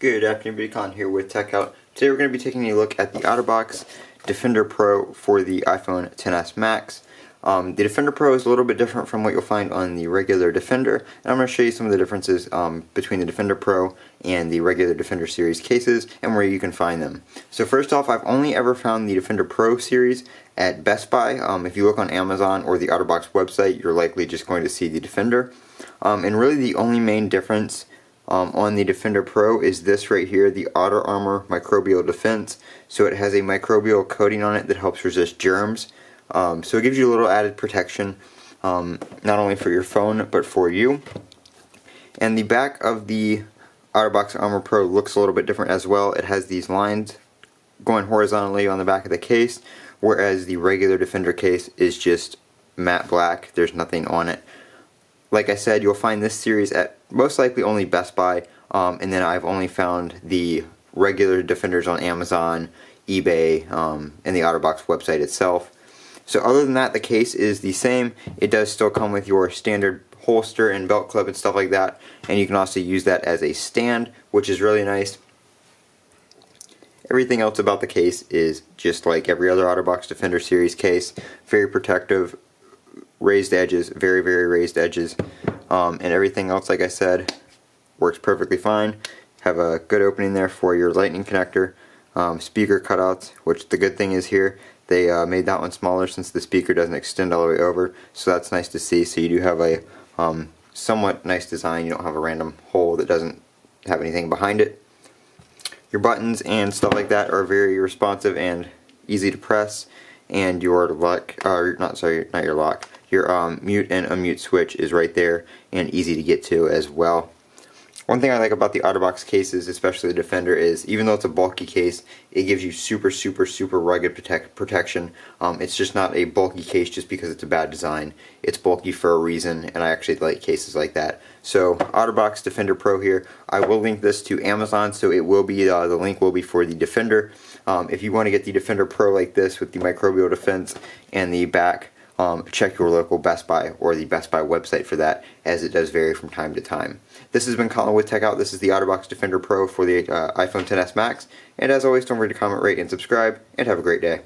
Good afternoon, everybody. Colin here with Techout. Today we're going to be taking a look at the Otterbox Defender Pro for the iPhone XS Max. The Defender Pro is a little bit different from what you'll find on the regular Defender, and I'm going to show you some of the differences between the Defender Pro and the regular Defender series cases and where you can find them. So first off, I've only ever found the Defender Pro series at Best Buy. If you look on Amazon or the Otterbox website, you're likely just going to see the Defender. And really the only main difference on the Defender Pro is this right here, the Otter Armor Microbial Defense. So it has a microbial coating on it that helps resist germs. So it gives you a little added protection, not only for your phone, but for you. And the back of the Otterbox Armor Pro looks a little bit different as well. It has these lines going horizontally on the back of the case, whereas the regular Defender case is just matte black. There's nothing on it. Like I said, you'll find this series at most likely only Best Buy, and then I've only found the regular Defenders on Amazon, eBay, and the Otterbox website itself. So other than that, the case is the same. It does still come with your standard holster and belt clip and stuff like that, and you can also use that as a stand, which is really nice. Everything else about the case is just like every other Otterbox Defender series case. Very protective, raised edges, very raised edges, and everything else, like I said, works perfectly fine. Have a good opening there for your lightning connector, speaker cutouts, which the good thing is here, they made that one smaller since the speaker doesn't extend all the way over, so that's nice to see. So you do have a somewhat nice design. You don't have a random hole that doesn't have anything behind it. Your buttons and stuff like that are very responsive and easy to press, and your lock, your mute and unmute switch is right there and easy to get to as well. One thing I like about the Otterbox cases, especially the Defender, is even though it's a bulky case, it gives you super rugged protection. It's just not a bulky case just because it's a bad design. It's bulky for a reason, and I actually like cases like that. So Otterbox Defender Pro here. I will link this to Amazon, so it will be the link will be for the Defender. If you want to get the Defender Pro like this with the microbial defense and the back, check your local Best Buy or the Best Buy website for that, as it does vary from time to time. This has been Colin with Techout. This is the Otterbox Defender Pro for the iPhone XS Max. And as always, don't forget to comment, rate, and subscribe, and have a great day.